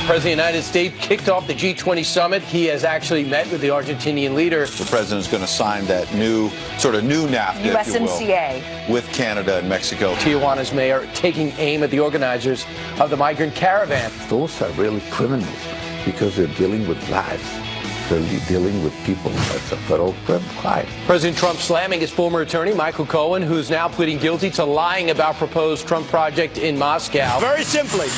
President of the United States kicked off the G20 summit. He has actually met with the Argentinian leader. The president's going to sign that new NAFTA, USMCA, if you will, with Canada and Mexico. Tijuana's mayor taking aim at the organizers of the migrant caravan. Those are really criminals because they're dealing with lives. They're dealing with people. That's a federal crime. President Trump slamming his former attorney, Michael Cohen, who's now pleading guilty to lying about proposed Trump project in Moscow. Very simply,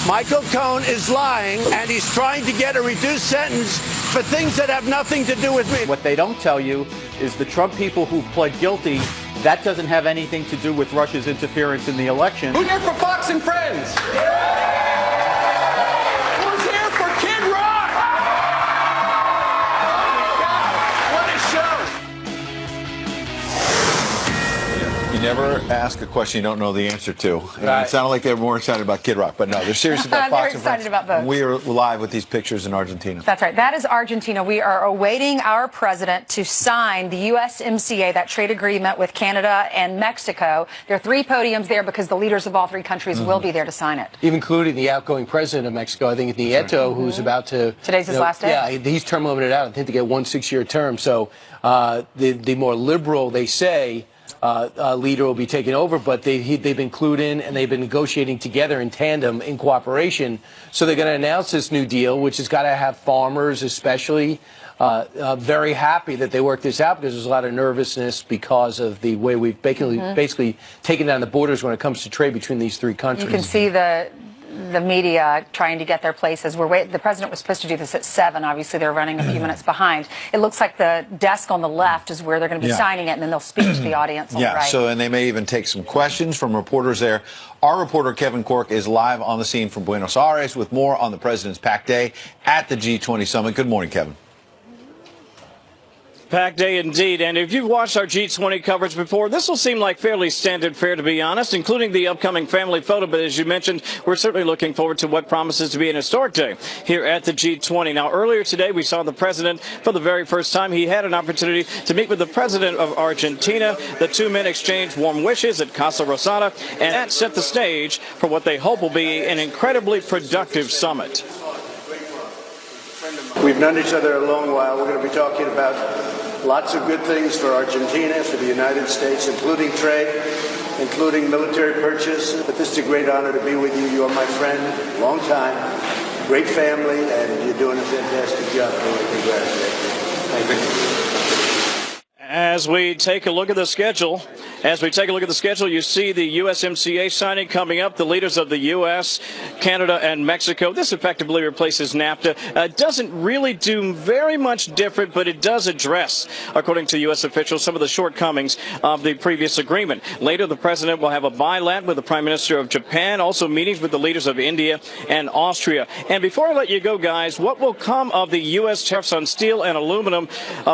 Michael Cohen is lying, and he's trying to get a reduced sentence for things that have nothing to do with me. What they don't tell you is the Trump people who pled guilty, that doesn't have anything to do with Russia's interference in the election. Who's here for Fox and Friends? Who's here for Kid Rock? What a show! You never ask a question you don't know the answer to. Right. It sounded like they were more excited about Kid Rock, but no, they're serious about Fox and Friends. They're excited about both. We are live with these pictures in Argentina. That's right. That is Argentina. We are awaiting our president to sign the USMCA, that trade agreement with Canada and Mexico. There are 3 podiums there because the leaders of all 3 countries will be there to sign it. Including the outgoing president of Mexico, I think Nieto, who's about to... Today's his last day. Yeah, he's term limited out. I think to get 1 6-year term. So the more liberal, they say, leader will be taking over, but they've been clued in and they've been negotiating together in tandem, in cooperation. So they're going to announce this new deal, which has got to have farmers especially very happy that they worked this out, because there's a lot of nervousness because of the way we've basically taken down the borders when it comes to trade between these 3 countries. You can see the media trying to get their places. The president was supposed to do this at 7. Obviously, they're running a few minutes behind. It looks like the desk on the left is where they're going to be signing it, and then they'll speak to the audience on the right. So, and they may even take some questions from reporters there. Our reporter, Kevin Corke, is live on the scene from Buenos Aires with more on the president's packed day at the G20 summit. Good morning, Kevin. Packed day indeed, and if you've watched our G20 coverage before, this will seem like fairly standard fare, to be honest, including the upcoming family photo. But as you mentioned, we're certainly looking forward to what promises to be an historic day here at the G20. Now, earlier today, we saw the president for the very first time. He had an opportunity to meet with the president of Argentina. The 2 men exchanged warm wishes at Casa Rosada, and that set the stage for what they hope will be an incredibly productive summit. We've known each other a long while. We're going to be talking about lots of good things for Argentina, for the United States, including trade, including military purchase. But this is a great honor to be with you. You are my friend, long time, great family, and you're doing a fantastic job. I want to congratulate you. Thank you. As we take a look at the schedule, you see the USMCA signing coming up. The leaders of the U.S., Canada, and Mexico. This effectively replaces NAFTA. Doesn't really do very much different, but it does address, according to U.S. officials, some of the shortcomings of the previous agreement. Later, the president will have a bilat with the Prime Minister of Japan, also meetings with the leaders of India and Austria. And before I let you go, guys, what will come of the U.S. tariffs on steel and aluminum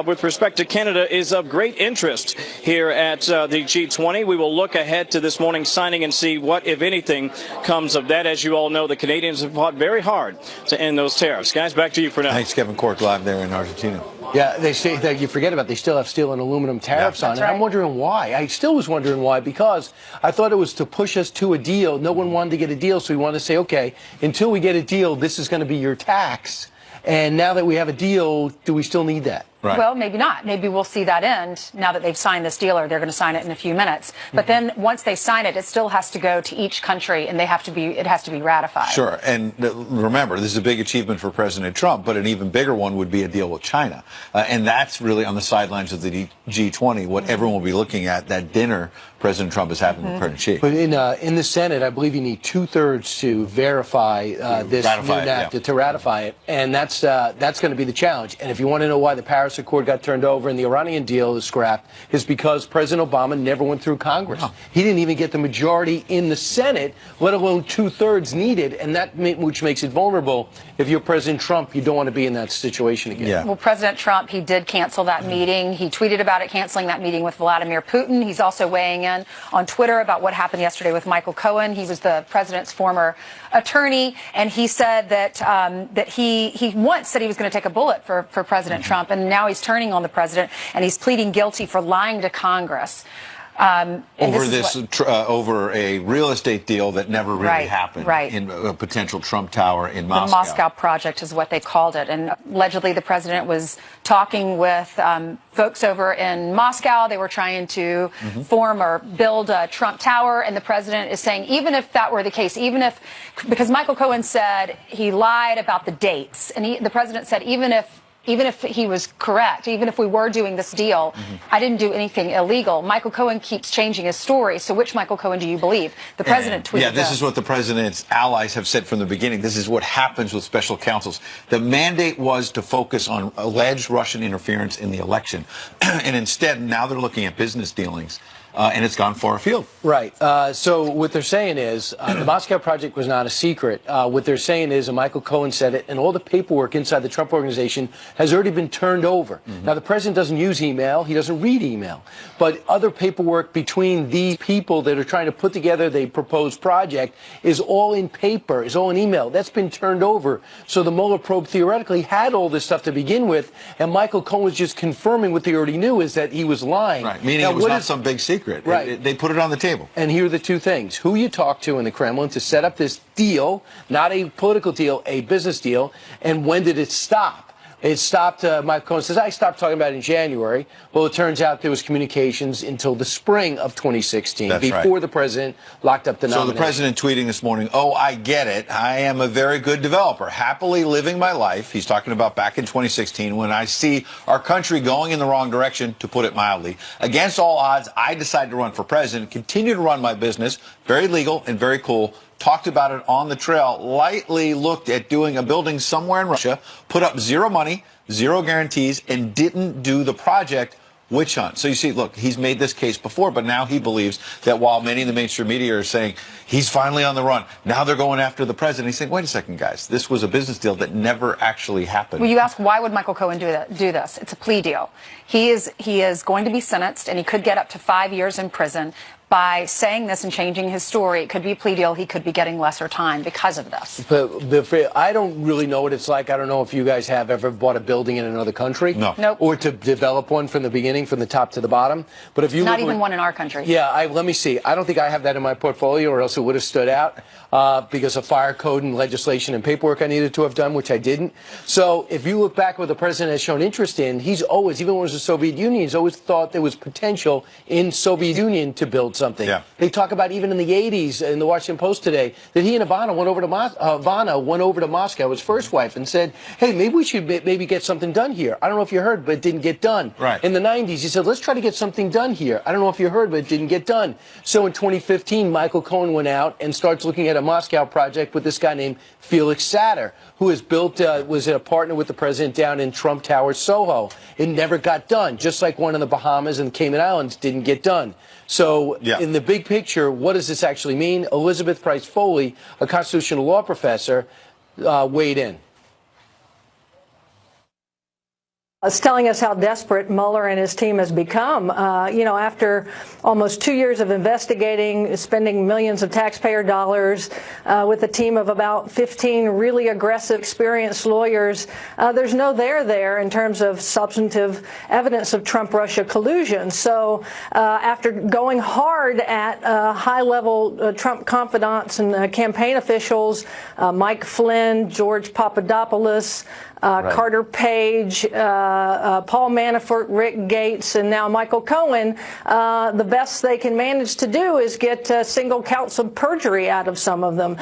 with respect to Canada is of great interest here at the G20. We will look ahead to this morning's signing and see what, if anything, comes of that. As you all know, the Canadians have fought very hard to end those tariffs. Guys, back to you for now. Thanks, Kevin Corke, live there in Argentina. Yeah, they say that you forget about they still have steel and aluminum tariffs on it. Right. I'm wondering why. I still was wondering why, because I thought it was to push us to a deal. No one wanted to get a deal, so we wanted to say, okay, until we get a deal, this is going to be your tax. And now that we have a deal, do we still need that? Right. Well, maybe not. Maybe we'll see that end now that they've signed this deal, or they're going to sign it in a few minutes. But then once they sign it, it still has to go to each country, and it has to be ratified. Sure. And remember, this is a big achievement for President Trump, but an even bigger one would be a deal with China. And that's really on the sidelines of the G20, what everyone will be looking at, that dinner President Trump is having with President Xi. But in the Senate, I believe you need 2/3 to verify this new NAFTA, to ratify it, and that's going to be the challenge. And if you want to know why the Paris Accord got turned over and the Iranian deal is scrapped, is because President Obama never went through Congress. Wow. He didn't even get the majority in the Senate, let alone 2/3 needed, and which makes it vulnerable. If you're President Trump, you don't want to be in that situation again. Yeah. Well, President Trump, he did cancel that meeting. He tweeted about it, canceling that meeting with Vladimir Putin. He's also weighing in on Twitter about what happened yesterday with Michael Cohen. He was the president's former attorney, and he said that that he once said he was going to take a bullet for President Trump, and now he's turning on the president, and he's pleading guilty for lying to Congress. Over a real estate deal that never really happened in a potential Trump Tower in Moscow. The Moscow Project is what they called it. And allegedly the president was talking with folks over in Moscow. They were trying to form or build a Trump Tower. And the president is saying, even if that were the case, because Michael Cohen said he lied about the dates. And the president said, even if he was correct, even if we were doing this deal, I didn't do anything illegal. Michael Cohen keeps changing his story. So which Michael Cohen do you believe? The president tweeted this is what the president's allies have said from the beginning. This is what happens with special counsels. The mandate was to focus on alleged Russian interference in the election. And instead, now they're looking at business dealings. And it's gone far afield. Right. So what they're saying is the Moscow Project was not a secret. What they're saying is, and Michael Cohen said it, and all the paperwork inside the Trump organization has already been turned over. Now, the president doesn't use email. He doesn't read email. But other paperwork between these people that are trying to put together the proposed project is all in paper, is all in email. That's been turned over. So the Mueller probe theoretically had all this stuff to begin with, and Michael Cohen was just confirming what they already knew, is that he was lying. Right. Meaning it was not some big secret. Right. They put it on the table. And here are the two things. Who you talk to in the Kremlin to set up this deal, not a political deal, a business deal, and when did it stop? It stopped, Michael Cohen says, I stopped talking about it in January. Well, it turns out there was communications until the spring of 2016, before the president locked up the nomination. So the president tweeting this morning, oh, I get it. I am a very good developer, happily living my life. He's talking about back in 2016 when I see our country going in the wrong direction, to put it mildly. Against all odds, I decided to run for president, continue to run my business, very legal and very cool. Talked about it on the trail, lightly looked at doing a building somewhere in Russia, put up zero money, zero guarantees, and didn't do the project. Witch hunt. So you see, look, he's made this case before, but now he believes that while many in the mainstream media are saying he's finally on the run, now they're going after the president. He's saying, wait a second, guys, this was a business deal that never actually happened. Well, you ask, why would Michael Cohen do this? It's a plea deal. He is going to be sentenced, and he could get up to 5 years in prison. By saying this and changing his story, it could be a plea deal. He could be getting lesser time because of this. But I don't really know what it's like. I don't know if you guys have ever bought a building in another country. No. Nope. Or to develop one from the beginning, from the top to the bottom. But if you not even one in our country. Yeah, let me see. I don't think I have that in my portfolio, or else it would have stood out because of fire code and legislation and paperwork I needed to have done, which I didn't. So if you look back what the president has shown interest in, he's always, even when it was the Soviet Union, he's always thought there was potential in Soviet Union to build something. Yeah. They talk about even in the 80s in the Washington Post today that he and Ivana went over to Moscow, his first wife, and said, hey, maybe we should maybe get something done here. I don't know if you heard, but it didn't get done. Right. In the 90s, he said, let's try to get something done here. I don't know if you heard, but it didn't get done. So in 2015, Michael Cohen went out and starts looking at a Moscow project with this guy named Felix Sater, who has was a partner with the president down in Trump Tower, Soho. It never got done, just like one in the Bahamas and the Cayman Islands didn't get done. So in the big picture, what does this actually mean? Elizabeth Price Foley, a constitutional law professor, weighed in. It's telling us how desperate Mueller and his team has become. After almost 2 years of investigating, spending millions of taxpayer dollars with a team of about 15 really aggressive, experienced lawyers, there's no there in terms of substantive evidence of Trump-Russia collusion. So after going hard at high-level Trump confidants and campaign officials, Mike Flynn, George Papadopoulos, Carter Page, Paul Manafort, Rick Gates, and now Michael Cohen, the best they can manage to do is get single counts of perjury out of some of them.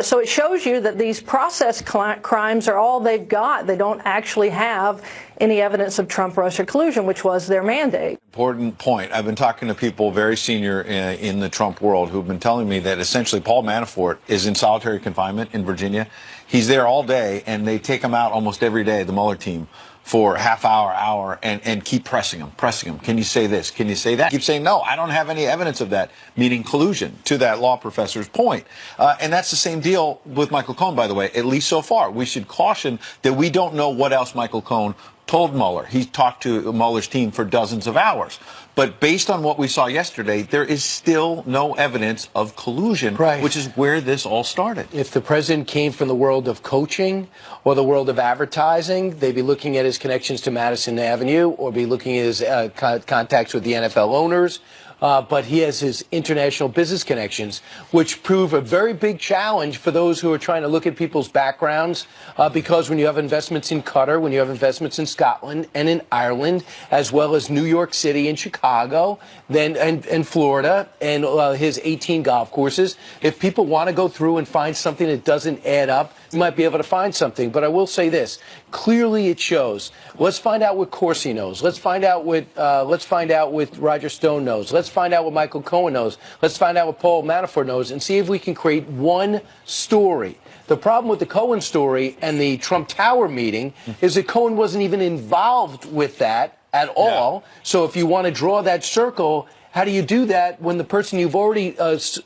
So it shows you that these process crimes are all they've got. They don't actually have any evidence of Trump-Russia collusion, which was their mandate. Important point. I've been talking to people very senior in the Trump world who've been telling me that essentially Paul Manafort is in solitary confinement in Virginia. He's there all day, and they take him out almost every day, the Mueller team, for half hour, and keep pressing him. Can you say this? Can you say that? Keep saying, no, I don't have any evidence of that, meaning collusion, to that law professor's point. And that's the same deal with Michael Cohen, by the way, at least so far. We should caution that we don't know what else Michael Cohen told Mueller. He talked to Mueller's team for dozens of hours. But based on what we saw yesterday, there is still no evidence of collusion, which is where this all started. If the president came from the world of coaching or the world of advertising, they'd be looking at his connections to Madison Avenue or be looking at his contacts with the NFL owners. but he has his international business connections, which prove a very big challenge for those who are trying to look at people's backgrounds, because when you have investments in Qatar, when you have investments in Scotland and in Ireland, as well as New York City and Chicago, and Florida, and his 18 golf courses, if people want to go through and find something that doesn't add up, you might be able to find something. But I will say this: clearly, it shows. Let's find out what Corsi knows. Let's find out what Roger Stone knows. Let's find out what Michael Cohen knows. Let's find out what Paul Manafort knows, and see if we can create one story. The problem with the Cohen story and the Trump Tower meeting is that Cohen wasn't even involved with that at all. Yeah. So if you want to draw that circle, how do you do that when the person you've already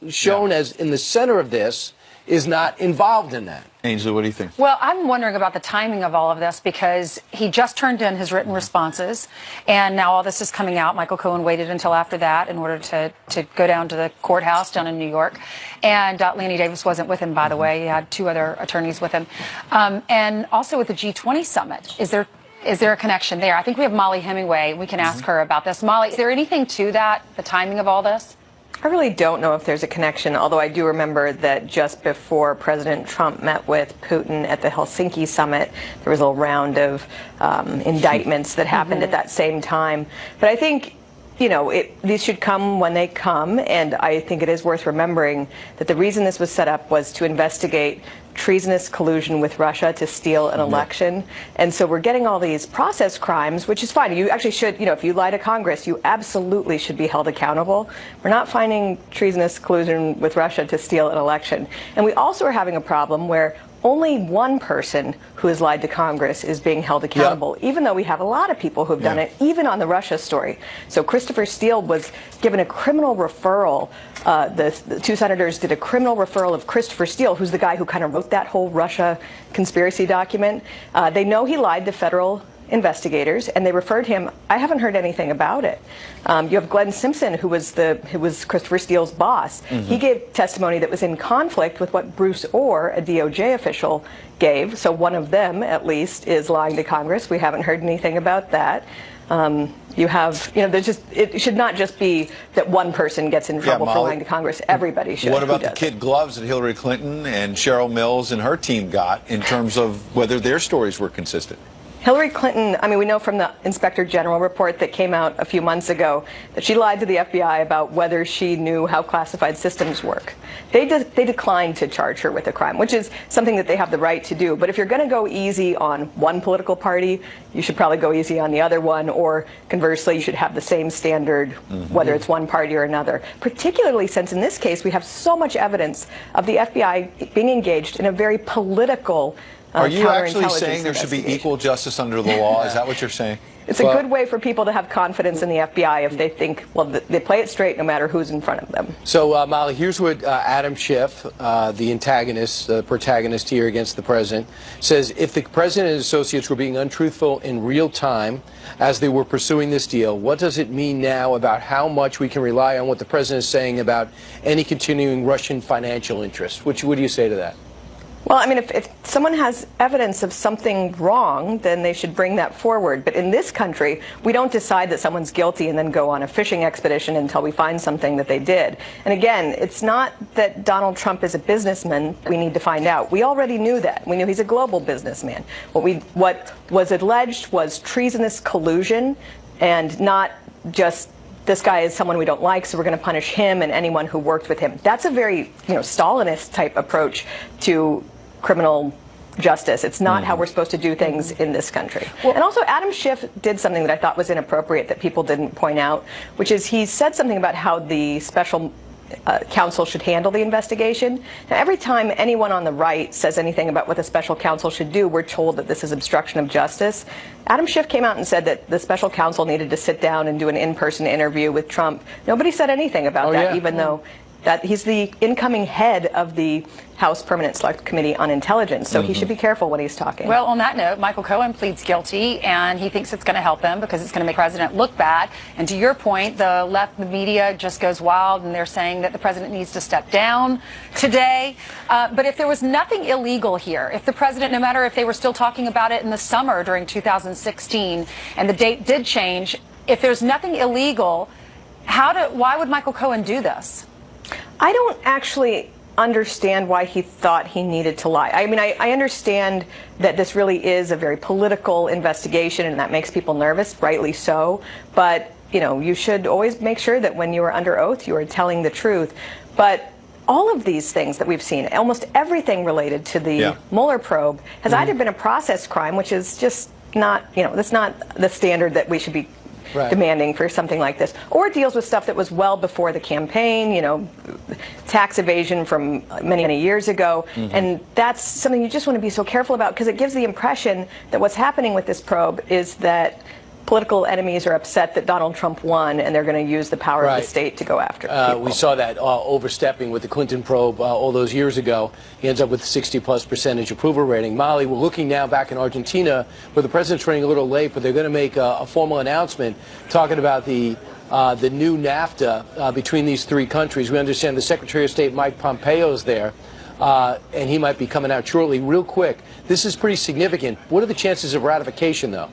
shown as in the center of this is not involved in that? Ainsley, what do you think? Well, I'm wondering about the timing of all of this, because he just turned in his written responses, and now all this is coming out. Michael Cohen waited until after that in order to go down to the courthouse down in New York. And Lanny Davis wasn't with him, by the way. He had 2 other attorneys with him. And also with the G20 summit, is there a connection there? I think we have Molly Hemingway. We can ask her about this. Molly, is there anything to that, the timing of all this? I really don't know if there's a connection, although I do remember that just before President Trump met with Putin at the Helsinki summit, there was a little round of indictments that happened at that same time. But I think, you know, these should come when they come, and I think it is worth remembering that the reason this was set up was to investigate treasonous collusion with Russia to steal an election. And so we're getting all these process crimes, which is fine. You actually should, you know, if you lie to Congress, you absolutely should be held accountable. We're not finding treasonous collusion with Russia to steal an election. And we also are having a problem where only one person who has lied to Congress is being held accountable, even though we have a lot of people who have done it, even on the Russia story. So Christopher Steele was given a criminal referral. The 2 senators did a criminal referral of Christopher Steele, who's the guy who kind of wrote that whole Russia conspiracy document. They know he lied to federal investigators, and they referred him. I haven't heard anything about it. You have Glenn Simpson, who was Christopher Steele's boss. He gave testimony that was in conflict with what Bruce Orr, a DOJ official, gave. So one of them, at least, is lying to Congress. We haven't heard anything about that. You have, you know, there's just, it should not just be that one person gets in trouble for lying to Congress. Everybody should. What about the kid gloves that Hillary Clinton and Cheryl Mills and her team got in terms of whether their stories were consistent? Hillary Clinton, I mean, we know from the Inspector General report that came out a few months ago that she lied to the FBI about whether she knew how classified systems work. They declined to charge her with a crime, which is something that they have the right to do. But if you're going to go easy on one political party, you should probably go easy on the other one, or conversely, you should have the same standard, whether it's one party or another. Particularly since in this case, we have so much evidence of the FBI being engaged in a very political Are you actually saying there should be equal justice under the law? Is that what you're saying? It's a good way for people to have confidence in the FBI if they think, well, they play it straight no matter who's in front of them. So, Molly, here's what Adam Schiff, the antagonist, the protagonist here against the president, says: if the president and his associates were being untruthful in real time as they were pursuing this deal, what does it mean now about how much we can rely on what the president is saying about any continuing Russian financial interests? What do you say to that? Well, I mean, if someone has evidence of something wrong, then they should bring that forward. But in this country, we don't decide that someone's guilty and then go on a fishing expedition until we find something that they did. And again, it's not that Donald Trump is a businessman we need to find out. We already knew that. We knew he's a global businessman. What was alleged was treasonous collusion, and not just this guy is someone we don't like, so we're going to punish him and anyone who worked with him. That's a very, Stalinist type approach to criminal justice. It's not how we're supposed to do things in this country. Well, and also, Adam Schiff did something that I thought was inappropriate that people didn't point out, which is he said something about how the special counsel should handle the investigation. Now, every time anyone on the right says anything about what the special counsel should do, we're told that this is obstruction of justice. Adam Schiff came out and said that the special counsel needed to sit down and do an in-person interview with Trump. Nobody said anything about that, even though that he's the incoming head of the House Permanent Select Committee on Intelligence, so he should be careful when he's talking. Well, on that note, Michael Cohen pleads guilty, and he thinks it's going to help him because it's going to make the president look bad. And to your point, the left, the media just goes wild, and they're saying that the president needs to step down today. But if there was nothing illegal here, if the president, no matter if they were still talking about it in the summer during 2016, and the date did change, if there's nothing illegal, Why would Michael Cohen do this? I don't actually understand why he thought he needed to lie. I mean, I understand that this really is a very political investigation, and that makes people nervous, rightly so. But, you should always make sure that when you are under oath, you are telling the truth. But all of these things that we've seen, almost everything related to the Mueller probe, has either been a process crime, which is just not, that's not the standard that we should be demanding for something like this, or it deals with stuff that was well before the campaign, tax evasion from many, many years ago. And that's something you just want to be so careful about, because it gives the impression that what's happening with this probe is that political enemies are upset that Donald Trump won, and they're going to use the power of the state to go after people. We saw that overstepping with the Clinton probe all those years ago. He ends up with a 60+% approval rating. Molly, we're looking now back in Argentina, where the president's running a little late, but they're going to make a formal announcement talking about the new NAFTA between these three countries. We understand the Secretary of State, Mike Pompeo, is there, and he might be coming out shortly. Real quick, this is pretty significant. What are the chances of ratification, though?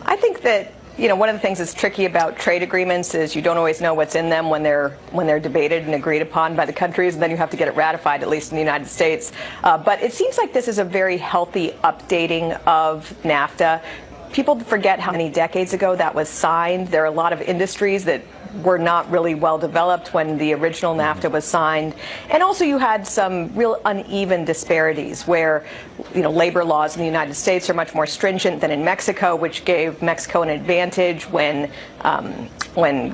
I think that one of the things that's tricky about trade agreements is you don't always know what's in them when they're debated and agreed upon by the countries, and then you have to get it ratified, at least in the United States. But it seems like this is a very healthy updating of NAFTA. People forget how many decades ago that was signed. There are a lot of industries that were not really well developed when the original NAFTA was signed. And also you had some real uneven disparities where, labor laws in the United States are much more stringent than in Mexico, which gave Mexico an advantage when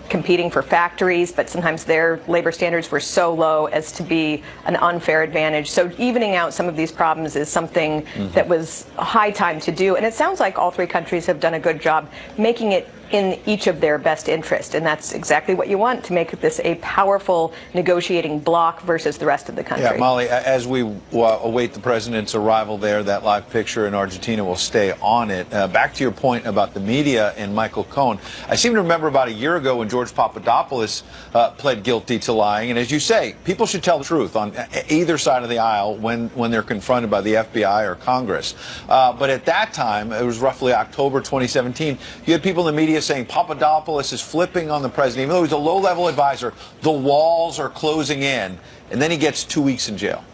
competing for factories, but sometimes their labor standards were so low as to be an unfair advantage. So evening out some of these problems is something that was a high time to do. And it sounds like all three countries have done a good job making it in each of their best interest, and that's exactly what you want, to make this a powerful negotiating bloc versus the rest of the country. Yeah, Molly, as we await the president's arrival there, that live picture in Argentina will stay on it. Back to your point about the media and Michael Cohen, I seem to remember about a year ago when George Papadopoulos pled guilty to lying, and as you say, people should tell the truth on either side of the aisle when they're confronted by the FBI or Congress. But at that time, it was roughly October 2017, you had people in the media saying Papadopoulos is flipping on the president. Even though he's a low-level advisor, the walls are closing in, and then he gets 2 weeks in jail.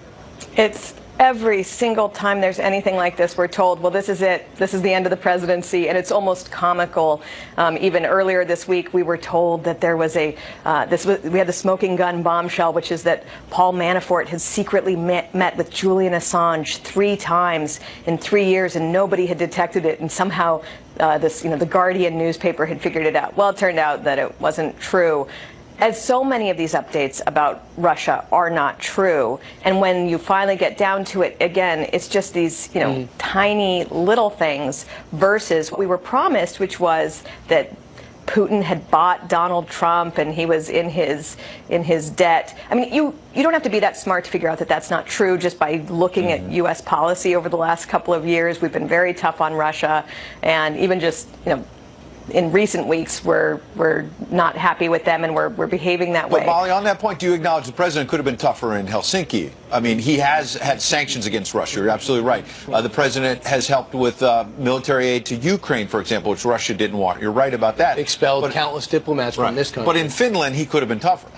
It's every single time there's anything like this, we're told, well, this is it. This is the end of the presidency, and it's almost comical. Even earlier this week, we were told that there was we had the smoking gun bombshell, which is that Paul Manafort has secretly met with Julian Assange 3 times in 3 years, and nobody had detected it, and somehow the Guardian newspaper had figured it out. Well, it turned out that it wasn't true. As so many of these updates about Russia are not true, and when you finally get down to it, again, it's just these, tiny little things versus what we were promised, which was that Putin had bought Donald Trump and he was in his debt. I mean, you don't have to be that smart to figure out that that's not true just by looking at U.S. policy over the last couple of years. We've been very tough on Russia, and even just, in recent weeks, we're not happy with them, and we're behaving that way. But Molly, on that point, do you acknowledge the president could have been tougher in Helsinki? I mean, he has had sanctions against Russia. You're absolutely right. The president has helped with military aid to Ukraine, for example, which Russia didn't want. You're right about that. Expelled countless diplomats from this country. But in Finland, he could have been tougher.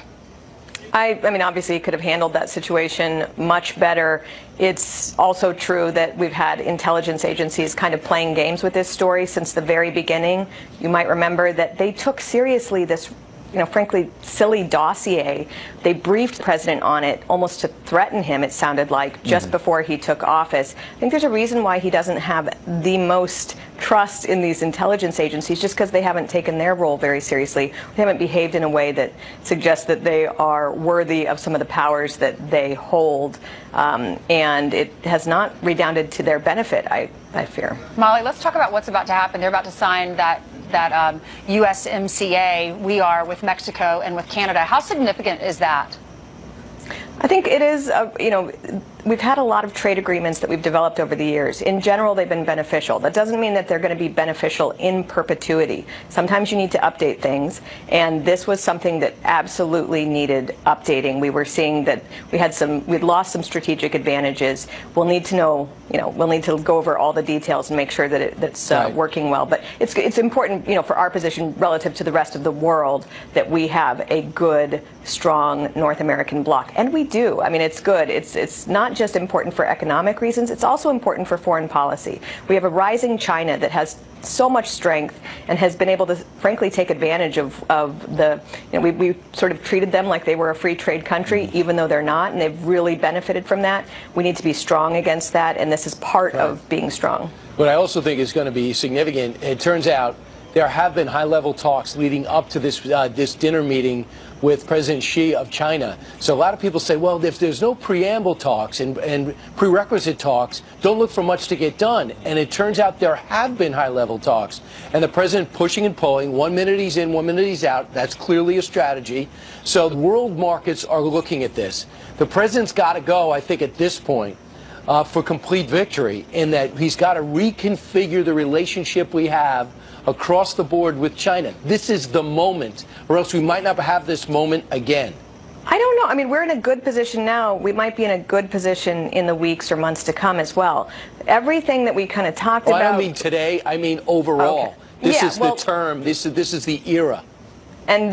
I mean, obviously, he could have handled that situation much better. It's also true that we've had intelligence agencies kind of playing games with this story since the very beginning. You might remember that they took seriously this, frankly, silly dossier. They briefed the president on it almost to threaten him, it sounded like, just before he took office. I think there's a reason why he doesn't have the most trust in these intelligence agencies, just because they haven't taken their role very seriously. They haven't behaved in a way that suggests that they are worthy of some of the powers that they hold. And it has not redounded to their benefit, I fear. Molly, let's talk about what's about to happen. They're about to sign that USMCA we are with Mexico and with Canada. How significant is that? I think it is, we've had a lot of trade agreements that we've developed over the years. In general, they've been beneficial. That doesn't mean that they're going to be beneficial in perpetuity. Sometimes you need to update things, and this was something that absolutely needed updating. We were seeing that we'd lost some strategic advantages. We'll need to know, we'll need to go over all the details and make sure that it's working well. But it's important, for our position relative to the rest of the world that we have a good, strong North American bloc, and we do. I mean, it's good. It's not just important for economic reasons, it's also important for foreign policy. We have a rising China that has so much strength and has been able to, frankly, take advantage of the, we sort of treated them like they were a free trade country, even though they're not, and they've really benefited from that. We need to be strong against that, and this is part of being strong. What I also think is going to be significant, it turns out there have been high-level talks leading up to this dinner meeting with President Xi of China. So a lot of people say, well, if there's no preamble talks and prerequisite talks, don't look for much to get done. And it turns out there have been high-level talks. And the president pushing and pulling, 1 minute he's in, 1 minute he's out. That's clearly a strategy. So the world markets are looking at this. The president's got to go, I think, at this point, for complete victory, in that he's got to reconfigure the relationship we have across the board with China. This is the moment, or else we might not have this moment again. I don't know. I mean, we're in a good position now. We might be in a good position in the weeks or months to come as well. Everything that we kind of talked about. I don't mean today. I mean overall. Okay. This is the term. This is the era. And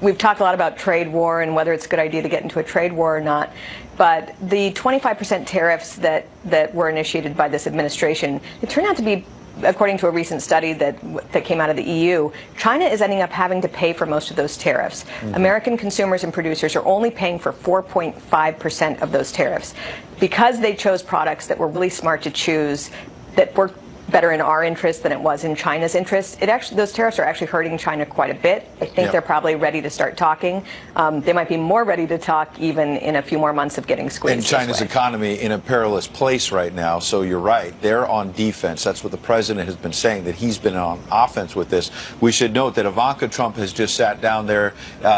we've talked a lot about trade war and whether it's a good idea to get into a trade war or not. But the 25% tariffs that were initiated by this administration, it turned out to be, according to a recent study that came out of the EU, China is ending up having to pay for most of those tariffs. American consumers and producers are only paying for 4.5% of those tariffs because they chose products that were really smart to choose, that worked better in our interest than it was in China's interest. Those tariffs are actually hurting China quite a bit. I think they're probably ready to start talking. They might be more ready to talk even in a few more months of getting squeezed. And China's economy in a perilous place right now, so you're right. They're on defense. That's what the president has been saying, that he's been on offense with this. We should note that Ivanka Trump has just sat down there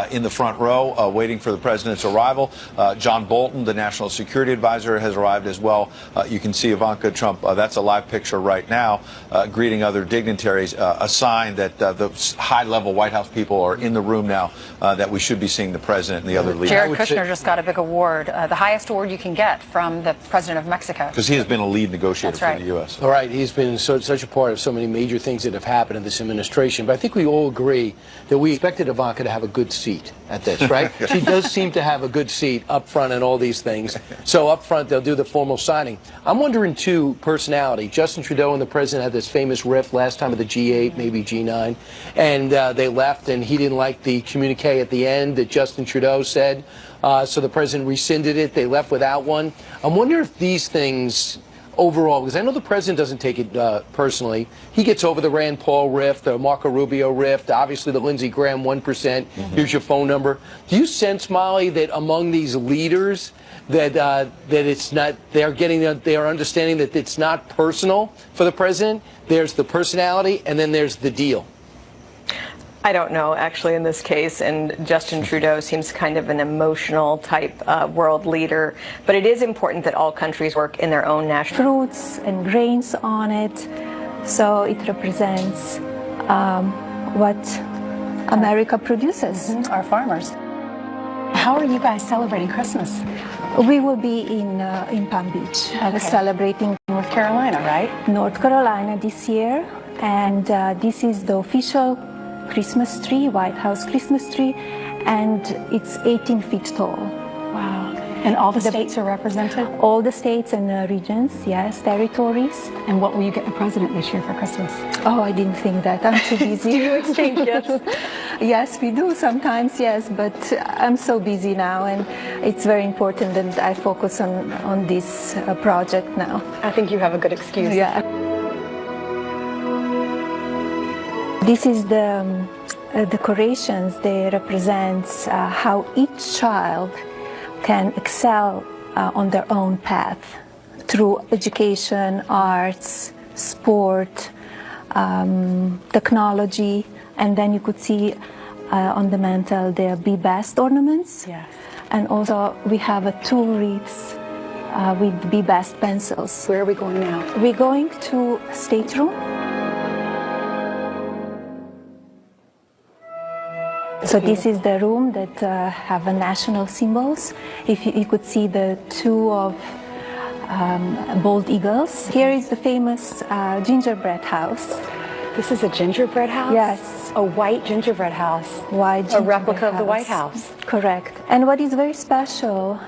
in the front row waiting for the president's arrival. John Bolton, the national security advisor, has arrived as well. You can see Ivanka Trump, that's a live picture right now. Greeting other dignitaries, a sign that the high-level White House people are in the room now, that we should be seeing the president and the other leaders. Jared Kushner just got a big award, the highest award you can get from the president of Mexico. Because he has been a lead negotiator for the U.S. All right, he's been such a part of so many major things that have happened in this administration. But I think we all agree that we expected Ivanka to have a good seat at this, right? She does seem to have a good seat up front and all these things. So up front, they'll do the formal signing. I'm wondering, too, personality. Justin Trudeau and the president had this famous riff last time at the G8, maybe G9, and they left, and he didn't like the communique at the end that Justin Trudeau said, so the president rescinded it. They left without one. I'm wondering if these things overall, because I know the president doesn't take it personally. He gets over the Rand Paul rift, the Marco Rubio rift, obviously the Lindsey Graham 1%. Here's your phone number. Do you sense, Molly, that among these leaders that it's not, they are understanding that it's not personal for the president? There's the personality, and then there's the deal. I don't know, actually, in this case, and Justin Trudeau seems kind of an emotional type world leader, but it is important that all countries work in their own national fruits and grains on it, so it represents what America produces. Our farmers. How are you guys celebrating Christmas? We will be in Palm Beach celebrating North Carolina, right? North Carolina this year, and this is the official Christmas tree, White House Christmas tree, and it's 18 feet tall. Wow. And all the states are represented? All the states and regions, yes, territories. And what will you get the president this year for Christmas? Oh, I didn't think that. I'm too busy. Do you exchange gifts? Yes, we do sometimes, yes, but I'm so busy now, and it's very important that I focus on this project now. I think you have a good excuse. Yeah. This is the decorations. They represent how each child can excel on their own path through education, arts, sport, technology, and then you could see on the mantle there Be Best ornaments. Yes. And also we have 2 wreaths with Be Best pencils. Where are we going now? We're going to stateroom. So this is the room that have national symbols. If you could see the 2 of bald eagles. Here is the famous gingerbread house. This is a gingerbread house? Yes. A white gingerbread house. White A replica of the White House. Correct. And what is very special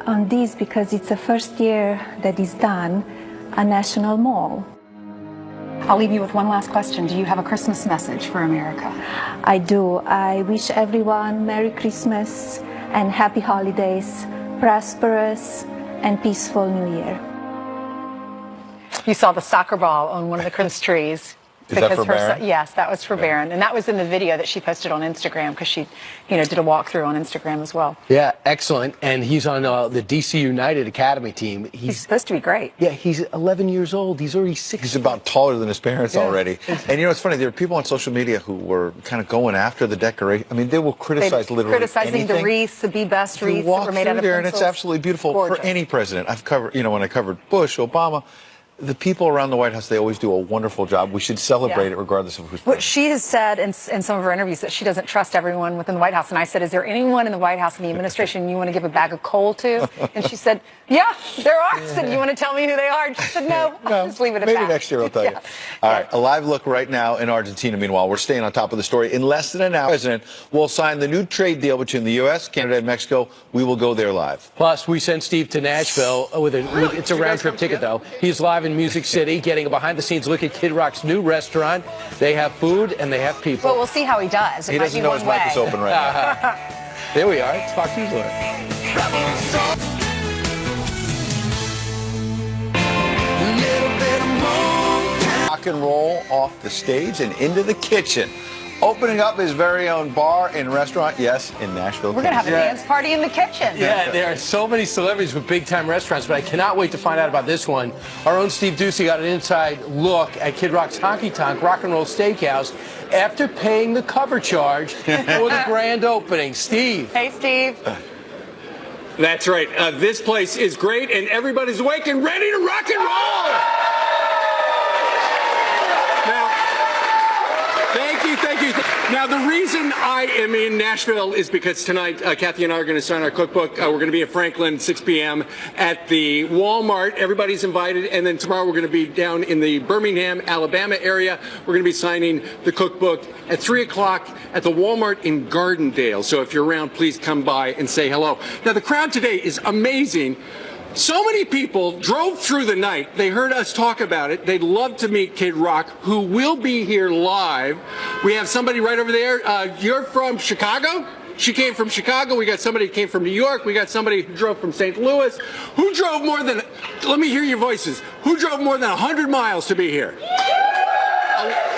on this, because it's the first year that is done, a national mall. I'll leave you with one last question. Do you have a Christmas message for America? I do. I wish everyone Merry Christmas and Happy Holidays, prosperous and peaceful New Year. You saw the soccer ball on one of the Christmas trees. Is that for Barron? Yes, that was for Barron. And that was in the video that she posted on Instagram, because she, did a walkthrough on Instagram as well. Yeah, excellent. And he's on the DC United Academy team. He's supposed to be great. Yeah, he's 11 years old. He's already 6. He's about taller than his parents already. And it's funny, there are people on social media who were kind of going after the decoration. I mean, they will criticize literally criticizing anything. The wreaths, the Be Best You wreaths walk that were made through out of there, and pencils. it's absolutely beautiful Gorgeous. for any president. I've covered, when I covered Bush, Obama, the people around the White House, they always do a wonderful job. We should celebrate it regardless of who's Well, president. she has said in some of her interviews that she doesn't trust everyone within the White House. And I said, is there anyone in the White House in the administration you want to give a bag of coal to? And she said, yeah, there are. I said, you want to tell me who they are? And she said, no, I'll just leave it at that. Maybe next year I'll tell you. All right, a live look right now in Argentina. Meanwhile, we're staying on top of the story. In less than an hour, the president will sign the new trade deal between the U.S., Canada, and Mexico. We will go there live. Plus, we sent Steve to Nashville it's a round-trip ticket, though. He's live in Music City, getting a behind-the-scenes look at Kid Rock's new restaurant. They have food and they have people. Well, we'll see how he does. He doesn't know his mic is open right now. There we are. It's Fox News Alert. Rock and roll off the stage and into the kitchen. Opening up his very own bar and restaurant, yes, in Nashville. We're going to have a dance party in the kitchen. Yeah, there are so many celebrities with big-time restaurants, but I cannot wait to find out about this one. Our own Steve Ducey got an inside look at Kid Rock's Honky Tonk Rock and Roll Steakhouse after paying the cover charge for the grand opening. Steve. Hey, Steve. That's right. This place is great, and everybody's awake and ready to rock and roll. Now, thank you. Now, the reason I am in Nashville is because tonight, Kathy and I are going to sign our cookbook. We're going to be in Franklin, 6 p.m. at the Walmart. Everybody's invited. And then tomorrow we're going to be down in the Birmingham, Alabama area. We're going to be signing the cookbook at 3 o'clock at the Walmart in Gardendale. So if you're around, please come by and say hello. Now, the crowd today is amazing. So many people drove through the night. They heard us talk about it. They'd love to meet Kid Rock, who will be here live. We have somebody right over there. You're from Chicago? She came from Chicago. We got somebody who came from New York. We got somebody who drove from St. Louis. Who drove more than, let me hear your voices. Who drove more than 100 miles to be here?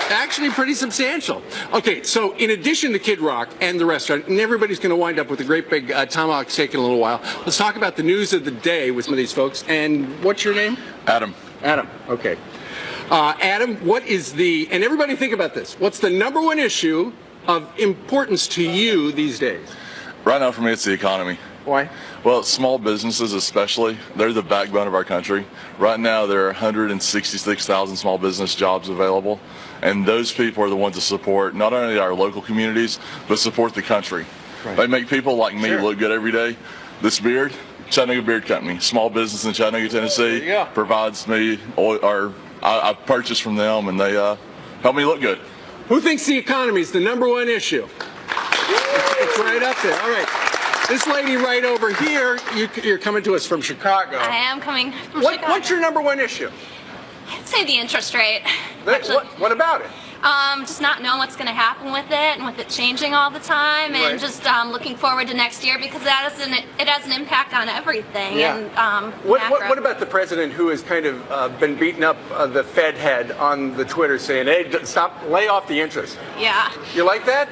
Actually pretty substantial. Okay, so in addition to Kid Rock and the restaurant, and everybody's going to wind up with a great big tomahawk steak in a little while, let's talk about the news of the day with some of these folks. And what's your name? Adam. Adam, okay. Adam, what is the, and everybody think about this, what's the number one issue of importance to you these days? Right now for me it's the economy. Why? Well, small businesses especially, they're the backbone of our country. Right now there are 166,000 small business jobs available, and those people are the ones that support not only our local communities, but support the country. Right. They make people like me look good every day. This beard, Chattanooga Beard Company, small business in Chattanooga, Tennessee, provides me, I purchase from them, and they help me look good. Who thinks the economy is the number one issue? It's right up there. All right. This lady right over here, you're coming to us from Chicago. I am coming from Chicago. What's your number one issue? I'd say the interest rate. What about it? Just not knowing what's going to happen with it and with it changing all the time, and just looking forward to next year, because it has an impact on everything. Yeah. And, what about the president who has kind of been beating up the Fed head on the Twitter saying, hey, stop, lay off the interest? Yeah. You like that?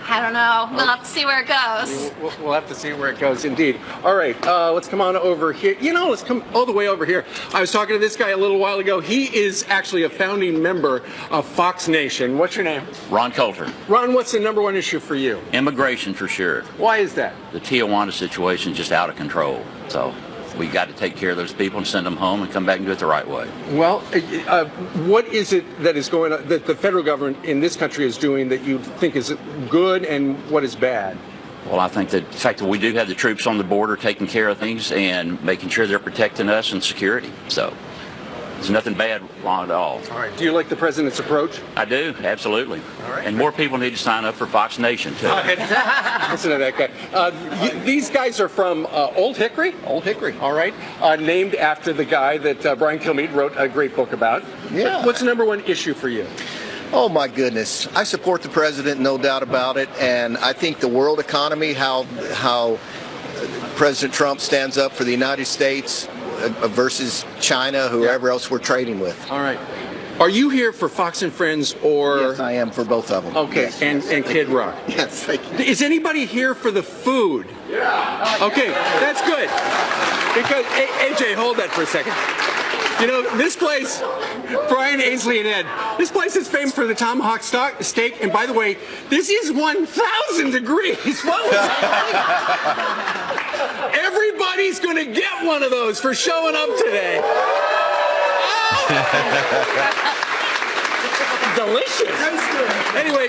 I don't know. We'll have to see where it goes. We'll have to see where it goes, indeed. All right, let's come on over here. Let's come all the way over here. I was talking to this guy a little while ago. He is actually a founding member of Fox Nation. What's your name? Ron Coulter. Ron, what's the #1 issue for you? Immigration, for sure. Why is that? The Tijuana situation is just out of control. So we got to take care of those people and send them home and come back and do it the right way. Well, what is it that is going on, that the federal government in this country is doing that you think is good, and what is bad? Well, I think that the fact that we do have the troops on the border taking care of things and making sure they're protecting us and security. So there's nothing bad wrong at all. All right. Do you like the president's approach? I do, absolutely. All right. And more people need to sign up for Fox Nation, too. Listen to that guy. These guys are from Old Hickory? Old Hickory. All right. Named after the guy that Brian Kilmeade wrote a great book about. Yeah. What's the #1 issue for you? Oh, my goodness. I support the president, no doubt about it. And I think the world economy, how President Trump stands up for the United States versus China, whoever else we're trading with. All right. Are you here for Fox and Friends or? Yes, I am for both of them. Okay, yes, and Kid Rock. Yes, thank you. Is anybody here for the food? Yeah. Okay, that's good. Because, AJ, hold that for a second. This place, Brian, Ainsley, and Ed, this place is famous for the tomahawk steak. And by the way, this is 1,000 degrees. What was that? Everybody's going to get one of those for showing up today. Delicious. Anyway,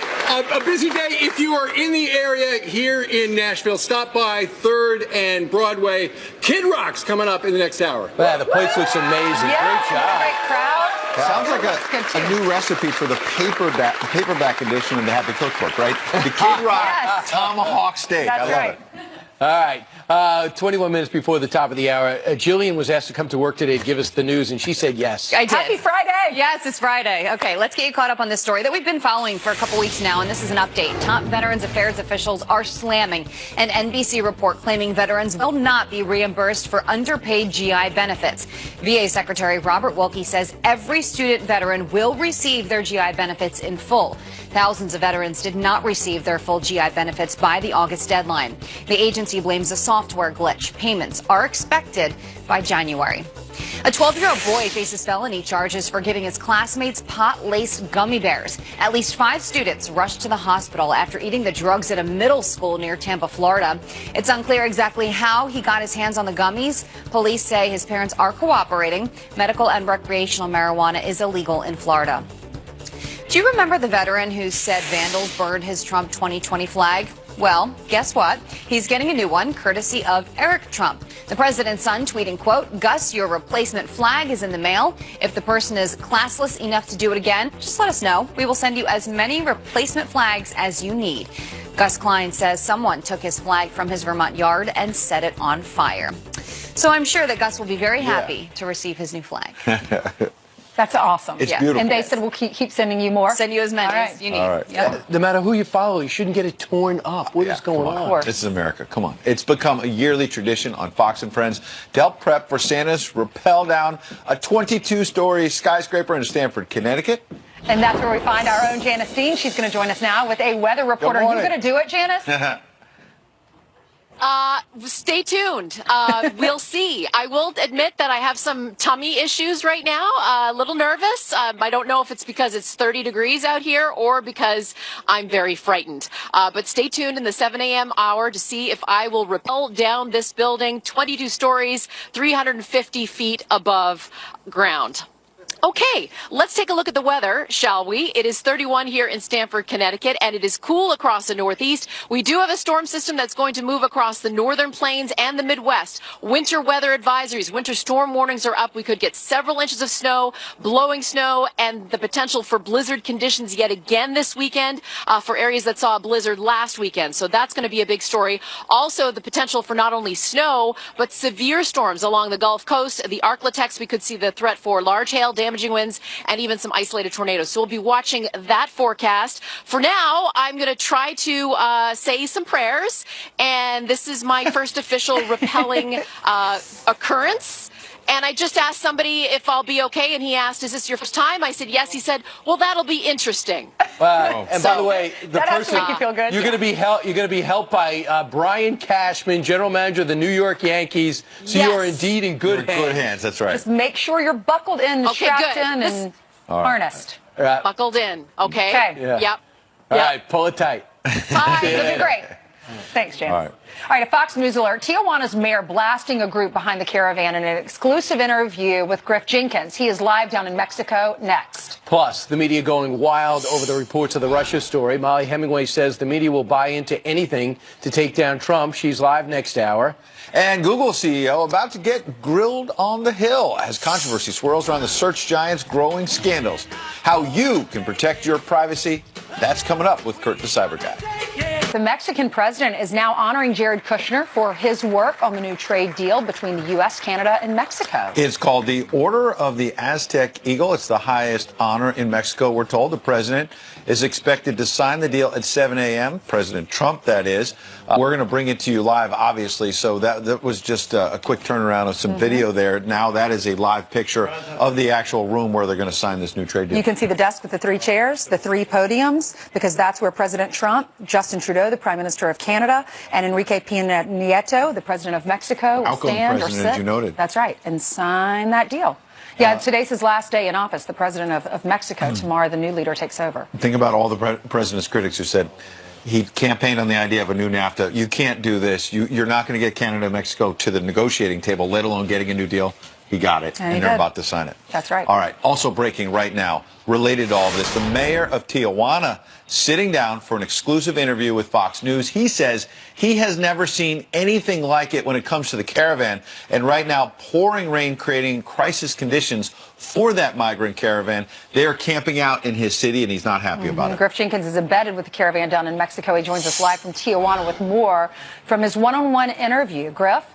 a busy day. If you are in the area here in Nashville, stop by 3rd and Broadway. Kid Rock's coming up in the next hour. Yeah, the place looks amazing. Yeah, Great job. great crowd. Sounds like a new recipe for the paperback edition of the Happy Cookbook, right? The Kid Rock Tomahawk Steak. That's I love right. it. All right. 21 minutes before the top of the hour, Jillian was asked to come to work today to give us the news, and she said yes. I did. Happy Friday. Yes, it's Friday. Okay, let's get you caught up on this story that we've been following for a couple weeks now, and this is an update. Top Veterans Affairs officials are slamming an NBC report claiming veterans will not be reimbursed for underpaid GI benefits. VA Secretary Robert Wilkie says every student veteran will receive their GI benefits in full. Thousands of veterans did not receive their full GI benefits by the August deadline. The agency blames a software glitch. Payments are expected by January. A 12-year-old boy faces felony charges for giving his classmates pot-laced gummy bears. At least 5 students rushed to the hospital after eating the drugs at a middle school near Tampa, Florida. It's unclear exactly how he got his hands on the gummies. Police say his parents are cooperating. Medical and recreational marijuana is illegal in Florida. Do you remember the veteran who said vandals burned his Trump 2020 flag? Well, guess what? He's getting a new one, courtesy of Eric Trump. The president's son tweeting, quote, "Gus, your replacement flag is in the mail. If the person is classless enough to do it again, just let us know. We will send you as many replacement flags as you need." Gus Klein says someone took his flag from his Vermont yard and set it on fire. So I'm sure that Gus will be very happy to receive his new flag. That's awesome. It's beautiful. And they said we'll keep sending you more. Send you as many All as you need. All right. Yep. No matter who you follow, you shouldn't get it torn up. What is going on? This is America. Come on. It's become a yearly tradition on Fox and Friends to help prep for Santa's rappel down a 22-story skyscraper in Stamford, Connecticut. And that's where we find our own Janice Dean. She's going to join us now with a weather report. Are you going to do it, Janice? Stay tuned. We'll see. I will admit that I have some tummy issues right now. A little nervous. I don't know if it's because it's 30 degrees out here or because I'm very frightened. But stay tuned in the 7 a.m. hour to see if I will rappel down this building 22 stories, 350 feet above ground. Okay, let's take a look at the weather, shall we? It is 31 here in Stamford, Connecticut, and it is cool across the Northeast. We do have a storm system that's going to move across the northern plains and the Midwest. Winter weather advisories, winter storm warnings are up. We could get several inches of snow, blowing snow, and the potential for blizzard conditions yet again this weekend for areas that saw a blizzard last weekend. So that's going to be a big story. Also, the potential for not only snow, but severe storms along the Gulf Coast. The Arklatex, we could see the threat for large hail, damaging winds, and even some isolated tornadoes. So we'll be watching that forecast. For now, I'm going to try to say some prayers, and this is my first official rappelling occurrence. And I just asked somebody if I'll be okay, and he asked, "Is this your first time?" I said, "Yes." He said, "Well, that'll be interesting." And by the way, the that has to person make you feel good. you're going to be helped. You're going to be helped by Brian Cashman, general manager of the New York Yankees. So you are indeed in good hands. Good hands. That's right. Just make sure you're buckled in, Okay, strapped good. in, and harnessed. Buckled in. Okay. Yeah. Yep. All right, pull it tight. Bye. It'll be great. Thanks, James. All right, a Fox News alert. Tijuana's mayor blasting a group behind the caravan in an exclusive interview with Griff Jenkins. He is live down in Mexico next. Plus, the media going wild over the reports of the Russia story. Molly Hemingway says the media will buy into anything to take down Trump. She's live next hour. And Google CEO about to get grilled on the Hill as controversy swirls around the search giant's growing scandals. How you can protect your privacy, that's coming up with Kurt the Cyber Guy. The Mexican president is now honoring Jared Kushner for his work on the new trade deal between the U.S., Canada, and Mexico. It's called the Order of the Aztec Eagle. It's the highest honor in Mexico, we're told. The president is expected to sign the deal at 7 a.m. President Trump, that is. We're going to bring it to you live, obviously. So that was just a quick turnaround of some video there. Now that is a live picture of the actual room where they're going to sign this new trade deal. You can see the desk with the 3 chairs, the 3 podiums, because that's where President Trump, Justin Trudeau, the Prime Minister of Canada, and Enrique Peña Nieto, the President of Mexico, will stand or sit. You noted. That's right, and sign that deal. Yeah, today's his last day in office, the President of Mexico. Tomorrow, the new leader takes over. Think about all the president's critics who said he campaigned on the idea of a new NAFTA. You can't do this. You're not going to get Canada and Mexico to the negotiating table, let alone getting a new deal. He got it, and they're about to sign it. That's right. All right. Also breaking right now, related to all of this, the mayor of Tijuana sitting down for an exclusive interview with Fox News. He says he has never seen anything like it when it comes to the caravan. And right now, pouring rain creating crisis conditions for that migrant caravan. They are camping out in his city, and he's not happy about it. Griff Jenkins is embedded with the caravan down in Mexico. He joins us live from Tijuana with more from his one-on-one interview. Griff?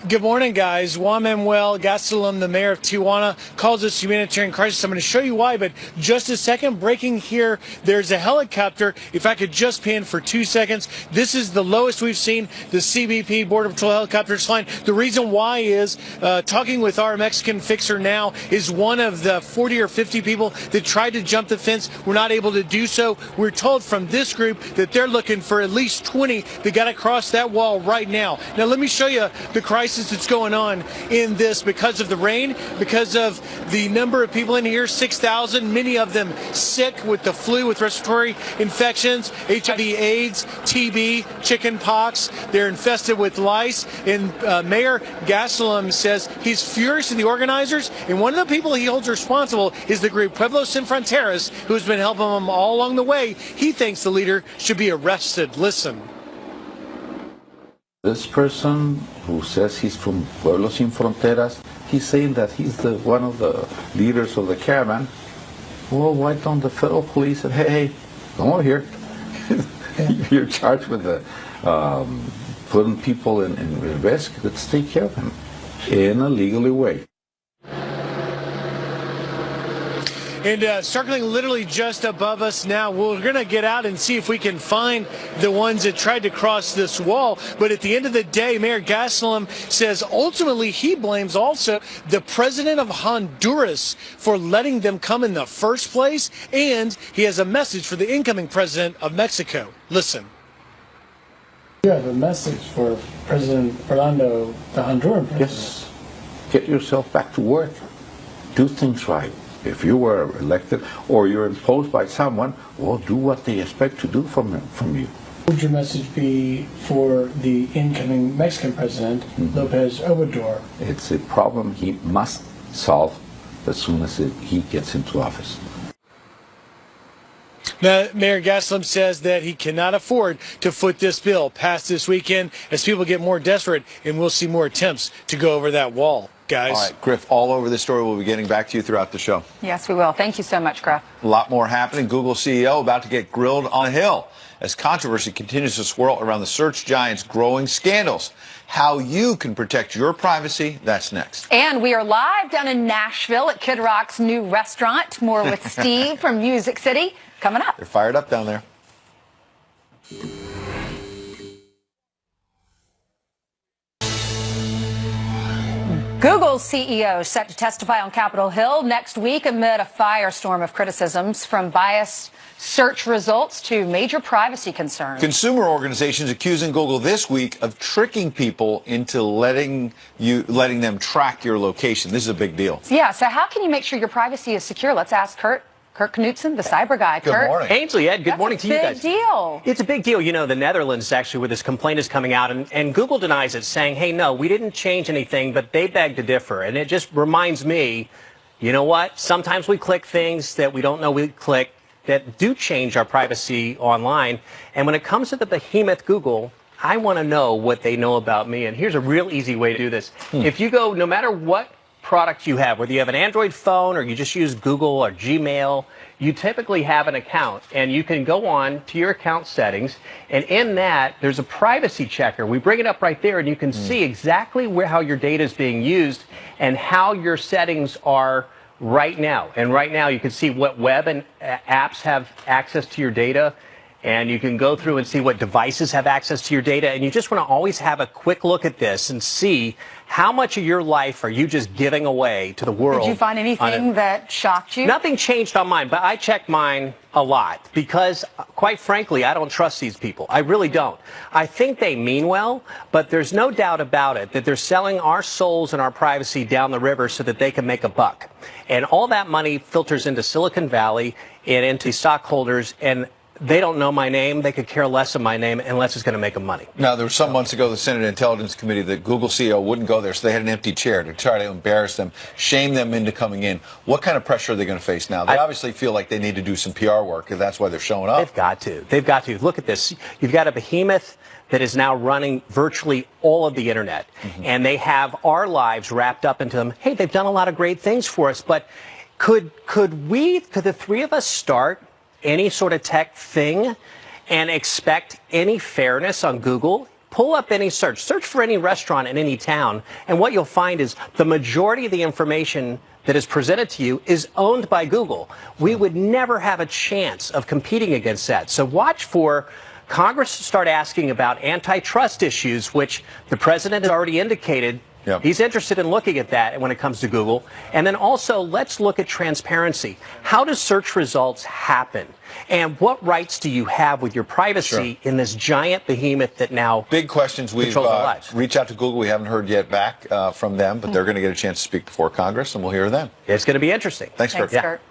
Good morning, guys. Juan Manuel Gastelum, the mayor of Tijuana, calls this humanitarian crisis. I'm going to show you why, but just a second. Breaking here, there's a helicopter. If I could just pan for 2 seconds. This is the lowest we've seen the CBP Border Patrol helicopters flying. The reason why is, talking with our Mexican fixer now, is one of the 40 or 50 people that tried to jump the fence were not able to do so. We're told from this group that they're looking for at least 20 that got across that wall right now. Now, let me show you the crisis that's going on in this because of the rain, because of the number of people in here, 6,000, many of them sick with the flu, with respiratory infections, HIV, AIDS, TB, chicken pox. They're infested with lice. And Mayor Gastelum says he's furious at the organizers, and one of the people he holds responsible is the group Pueblos Sin Fronteras, who's been helping him all along the way. He thinks the leader should be arrested. Listen. This person who says he's from Pueblos Sin Fronteras, he's saying that he's one of the leaders of the caravan. Well, why don't the federal police say, hey, come over here. You're charged with putting people in risk. Let's take care of them in a legally way. And circling literally just above us now, we're going to get out and see if we can find the ones that tried to cross this wall. But at the end of the day, Mayor Gastelum says ultimately he blames also the president of Honduras for letting them come in the first place. And he has a message for the incoming president of Mexico. Listen. You have a message for President Orlando, the Honduran president. Yes. Get yourself back to work. Do things right. If you were elected or you're imposed by someone, well, do what they expect to do from you. What would your message be for the incoming Mexican president, Lopez Obrador? It's a problem he must solve as soon as he gets into office. Now, Mayor Gastelum says that he cannot afford to foot this bill past this weekend as people get more desperate, and we'll see more attempts to go over that wall. Guys. All right, Griff, all over this story. We'll be getting back to you throughout the show. Yes, we will. Thank you so much, Griff. A lot more happening. Google CEO about to get grilled on the Hill as controversy continues to swirl around the search giant's growing scandals. How you can protect your privacy, that's next. And we are live down in Nashville at Kid Rock's new restaurant. More with Steve from Music City coming up. They're fired up down there. Google's CEO set to testify on Capitol Hill next week amid a firestorm of criticisms from biased search results to major privacy concerns. Consumer organizations accusing Google this week of tricking people into letting them track your location. This is a big deal. Yeah, so how can you make sure your privacy is secure? Let's ask Kurt Knudsen, the cyber guy. Good morning. Ainsley, Ed, good morning to you guys. Big deal. It's a big deal. You know, the Netherlands actually, where this complaint is coming out, and Google denies it, saying, hey, no, we didn't change anything, but they beg to differ. And it just reminds me, you know what? Sometimes we click things that we don't know we click that do change our privacy online. And when it comes to the behemoth Google, I want to know what they know about me. And here's a real easy way to do this. If you go, no matter what product you have, whether you have an Android phone or you just use Google or Gmail, you typically have an account, and you can go on to your account settings, and in that there's a privacy checker. We bring it up right there, and you can see exactly how your data is being used and how your settings are right now. And right now you can see what web and apps have access to your data, and you can go through and see what devices have access to your data. And you just want to always have a quick look at this and see how much of your life are you just giving away to the world. Did you find anything that shocked you? Nothing changed on mine, but I check mine a lot because, quite frankly, I don't trust these people. I really don't. I think they mean well, but there's no doubt about it that they're selling our souls and our privacy down the river so that they can make a buck. And all that money filters into Silicon Valley and into stockholders, and they don't know my name. They could care less of my name unless it's going to make them money. Now, there was some months ago, the Senate Intelligence Committee, the Google CEO wouldn't go there, so they had an empty chair to try to embarrass them, shame them into coming in. What kind of pressure are they going to face now? They obviously feel like they need to do some PR work, and that's why they're showing up. They've got to. They've got to. Look at this. You've got a behemoth that is now running virtually all of the internet, and they have our lives wrapped up into them. Hey, they've done a lot of great things for us, but could the three of us start any sort of tech thing and expect any fairness on Google? Pull up any search for any restaurant in any town, and what you'll find is the majority of the information that is presented to you is owned by Google. We would never have a chance of competing against that. So watch for Congress to start asking about antitrust issues, which the president has already indicated. He's interested in looking at that when it comes to Google. And then also, let's look at transparency. How do search results happen? And what rights do you have with your privacy in this giant behemoth that now big questions we've controls our lives? Reached out to Google. We haven't heard yet back from them, but they're going to get a chance to speak before Congress, and we'll hear them. It's going to be interesting. Thanks, Kurt.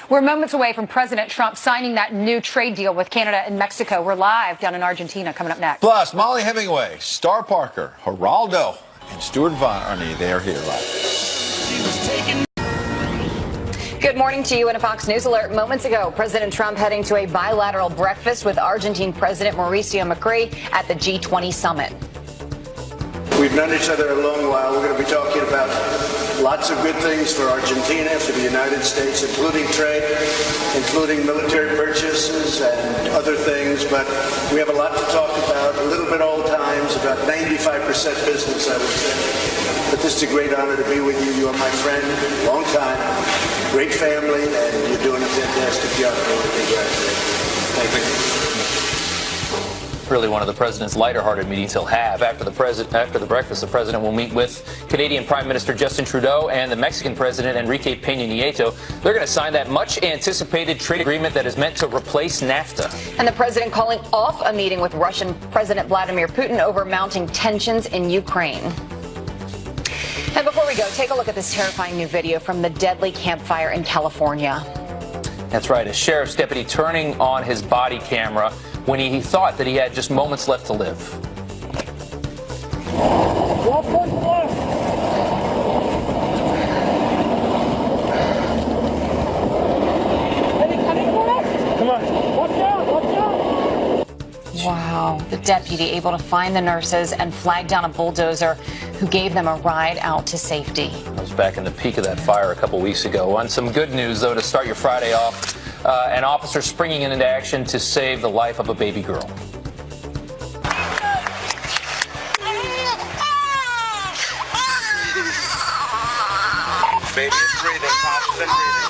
We're moments away from President Trump signing that new trade deal with Canada and Mexico. We're live down in Argentina coming up next. Plus, Molly Hemingway, Star Parker, Geraldo, and Stuart Von Arnie, they are here live. Good morning to you in a Fox News alert. Moments ago, President Trump heading to a bilateral breakfast with Argentine President Mauricio Macri at the G20 summit. We've known each other a long while. We're going to be talking about lots of good things for Argentina, for the United States, including trade, including military purchases and other things. But we have a lot to talk about, a little bit old times, about 95% business, I would say. But this is a great honor to be with you. You are my friend, long time, great family, and you're doing a fantastic job. Congratulations. Thank you. Really one of the president's lighter-hearted meetings he'll have. After the breakfast, the president will meet with Canadian Prime Minister Justin Trudeau and the Mexican President Enrique Peña Nieto. They're going to sign that much-anticipated trade agreement that is meant to replace NAFTA. And the president calling off a meeting with Russian President Vladimir Putin over mounting tensions in Ukraine. And before we go, take a look at this terrifying new video from the deadly campfire in California. That's right, a sheriff's deputy turning on his body camera when he thought that he had just moments left to live. Wow. The deputy able to find the nurses and flag down a bulldozer who gave them a ride out to safety. I was back in the peak of that fire a couple weeks ago. On some good news, though, to start your Friday off, an officer springing into action to save the life of a baby girl. Baby is breathing, constant breathing.